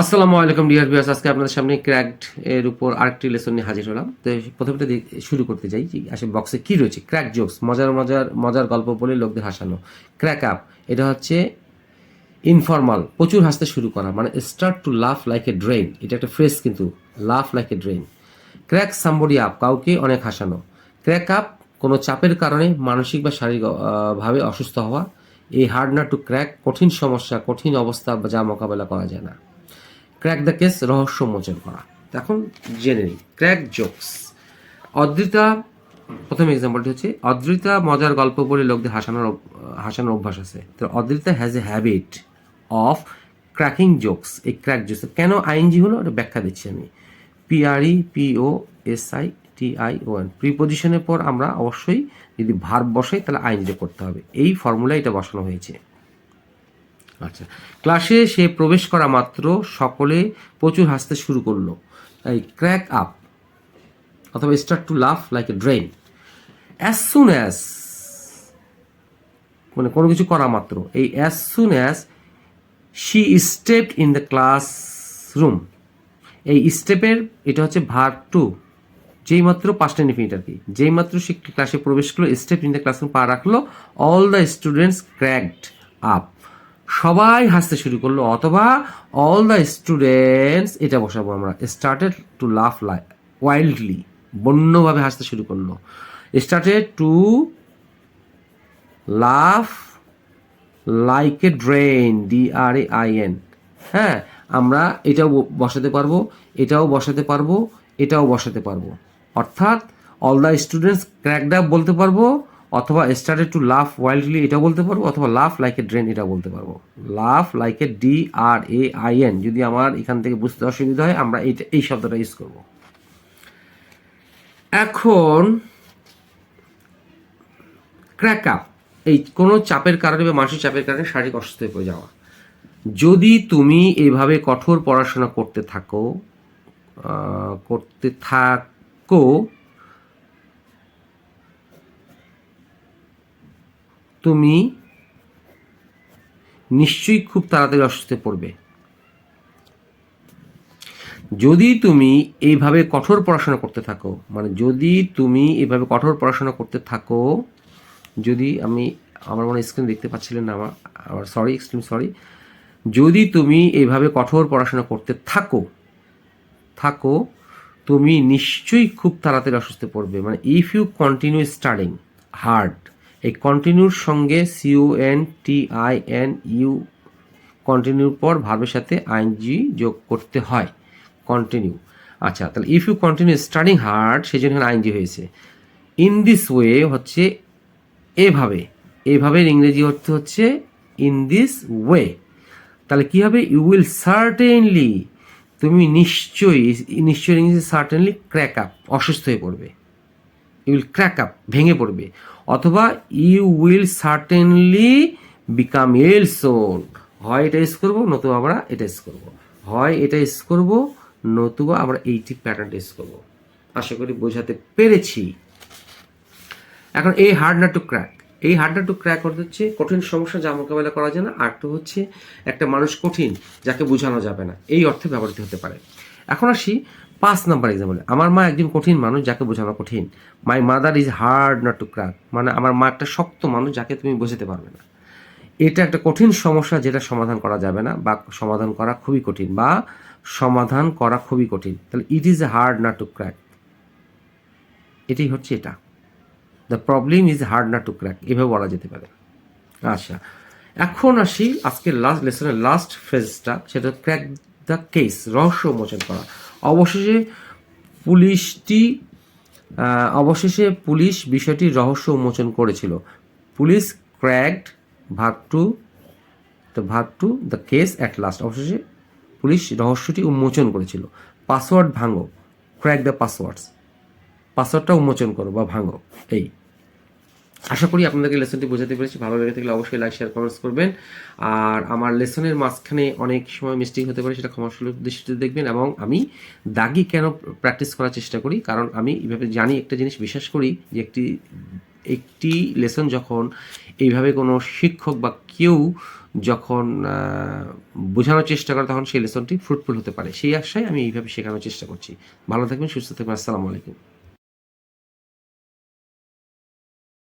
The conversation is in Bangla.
আসসালামু আলাইকুম ডিয়ার ভিউয়ার্স, আজকে আপনাদের সামনে ক্র্যাকড এর উপর আরেকটি লেসন নিয়ে হাজির হলাম। তো প্রথমে শুরু করতে যাই যে আসলে বক্সে কি রয়েছে। ক্র্যাক জোকস, মজার মজার মজার গল্প বলে লোকদের হাসানো। ক্র্যাক আপ, এটা হচ্ছে ইনফর্মাল, প্রচুর হাসতে শুরু করা, মানে স্টার্ট টু লাফ লাইক এ ড্রেন। এটা একটা ফ্রেজ কিন্তু, লাফ like a drain. Crack somebody up, কাউকে অনেক হাসানো। ক্র্যাক আপ, কোনো চাপের কারণে মানসিক বা শারীরিক ভাবে অসুস্থ হওয়া। এই হার্ড না টু ক্র্যাক, কঠিন সমস্যা, কঠিন অবস্থা যা মোকাবেলা করা যায় না। ক্র্যাক দ্য কেস, রহস্য মোচন করা। এখন জেনে নিই ক্র্যাক জোকস। অদ্রিতা, প্রথম এক্সাম্পলটি হচ্ছে অদ্রিতা মজার গল্প বলে লোকদের হাসানোর অভ্যাস আছে। তো Adrita has a habit of cracking jokes. এই ক্র্যাক জোকস কেন আইএনজি হলো এটা ব্যাখ্যা দিচ্ছি আমি। PREPOSITION, প্রিপোজিশনের পর আমরা অবশ্যই যদি ভার্ব বসাই তাহলে আইএনজি করতে হবে। এই ফর্মুলা এটা বসানো হয়েছে। আচ্ছা, ক্লাসে সে প্রবেশ করা মাত্র সকলে প্রচুর হাসতে শুরু করলো। এই ক্র্যাক আপ অথবা স্টার্ট টু লাফ like a drain. As soon as, মানে কোনো কিছু করা মাত্র। এই as soon as she stepped in the classroom. এই স্টেপের এটা হচ্ছে ভার্ব টু, যেই মাত্র পাস্ট ইনফিনিট আর কি। যেই মাত্র সে ক্লাসে প্রবেশ করলো, স্টেপ ইন দ্য ক্লাসরুম পা রাখলো, all the students cracked up, সবাই হাসতে শুরু করলো। অথবা অল দ্য স্টুডেন্টস, এটা বসাবো আমরা, স্টার্টেড টু লাফ ওয়াইল্ডলি, বন্যভাবে হাসতে শুরু করলো। স্টার্টেড টু লাফ লাইক এ ড্রেন, DRAIN। হ্যাঁ, আমরা এটাও বসাতে পারবো, এটাও বসাতে পারবো, এটাও বসাতে পারবো। অর্থাৎ all the students cracked up বলতে পারবো, অথবা স্টার্টেড টু লাফ ওয়াইল্ডলি এটা বলতে পারবো, অথবা লাফ লাইক এ ড্রেন এটা বলতে পারবো। লাফ লাইক এ DRAIN, যদি আমার এখান থেকে বুঝতে অসুবিধা হয় আমরা এই শব্দটা ইউজ করব। এখন ক্র্যাক আপ, এই কোনো চাপের কারণে বা মানসিক চাপের কারণে শারীরিক অসুস্থ হয়ে পড়ে যাওয়া। যদি তুমি এভাবে কঠোর পড়াশোনা করতে থাকো তুমি নিশ্চয়ই খুব তাড়াতাড়ি অসুস্থ পড়বে। যদি তুমি এইভাবে কঠোর পড়াশোনা করতে থাকো, মানে যদি তুমি এইভাবে কঠোর পড়াশোনা করতে থাকো, যদি আমার মনে স্ক্রিন দেখতে পাচ্ছিলেন না, আমার সরি, এক্সট্রিম সরি। যদি তুমি এইভাবে কঠোর পড়াশোনা করতে থাকো তুমি নিশ্চয়ই খুব তাড়াতাড়ি অসুস্থ পড়বে। মানে if you continue studying hard, এই কন্টিনিউর সঙ্গে CONTINU, কন্টিনিউর পর ভার্বের সাথে আইএনজি যোগ করতে হয়, কন্টিনিউ। আচ্ছা, তাহলে if you continue studying hard, সেই জন্য আইএনজি হয়েছে। ইন দিস ওয়ে হচ্ছে এভাবে, এভাবের ইংরেজি অর্থ হচ্ছে ইন দিস ওয়ে। তাহলে কী হবে? ইউ উইল সার্টেনলি, তুমি নিশ্চয়ই ইংরেজি সার্টেনলি ক্র্যাক আপ, অসুস্থ হয়ে পড়বে। ইউ উইল ক্র্যাক আপ, ভেঙে পড়বে। অথবা ইউ উইল সার্টেনলি বিকাম ইল সোন, হয় এটা ইউজ করবো নতুবা আমরা এটা ইউজ করবো, হয় এটা ইউজ করবো নতুবা আমরা এইটি প্যাটার্নটা ইউজ করবো। আশা করি বোঝাতে পেরেছি। এখন এই হার্ড না টু ক্র্যাক, এই হার্ড না টু ক্র্যাক অর্থ হচ্ছে কঠিন সমস্যা যা মোকাবেলা করা যায় না, আর তো হচ্ছে একটা মানুষ কঠিন যাকে বোঝানো যাবে না, এই অর্থে ব্যবহৃত হতে পারে। এখন আসি 5 নম্বর এক্সাম্পলে। আমার মা একজন কঠিন মানুষ যাকে বোঝানো কঠিন। My mother is hard not to crack, মানে আমার মা একটা শক্ত মানুষ যাকে তুমি বোঝাতে পারবে না। এটা একটা কঠিন সমস্যা যেটা সমাধান করা যাবে না, বা সমাধান করা খুবই কঠিন, বা সমাধান করা খুবই কঠিন। তাহলে it is a hard not to crack, এটাই হচ্ছে এটা। The problem is hard not to crack, এভাবে বলা যেতে পারে। আচ্ছা, এখন আসি আজকের লেসনের লাস্ট ফ্রেজটা, সেটা ক্র্যাক দ্য কেস, রহস্য উন্মোচন করা। অবশেষে পুলিশ বিষয়টির রহস্য উন্মোচন করেছিল। Police cracked verb to the case at last, অবশেষে পুলিশ রহস্যটি উন্মোচন করেছিল। পাসওয়ার্ড ভাঙো, ক্র্যাক দ্য পাসওয়ার্ডটা উন্মোচন করো বা ভাঙো। এই আশা করি আপনাদেরকে লেসনটি বোঝাতে পেরেছি। ভালো লেগে থাকলে অবশ্যই লাইক, শেয়ার, কমেন্টস করবেন। আর আমার লেসনের মাঝখানে অনেক সময় মিস্টেক হতে পারে, সেটা ক্ষমাসুলভ দৃষ্টিতে দেখবেন। এবং আমি দাগি কেন প্র্যাকটিস করার চেষ্টা করি, কারণ আমি এভাবে জানি, একটা জিনিস বিশ্বাস করি যে একটি লেসন যখন এইভাবে কোনো শিক্ষক বা কেউ যখন বোঝানোর চেষ্টা করে তখন সেই লেসনটি ফ্রুটফুল হতে পারে। সেই আশায় আমি এইভাবে শেখানোর চেষ্টা করছি। ভালো থাকবেন, সুস্থ থাকবেন। আসসালামু আলাইকুম।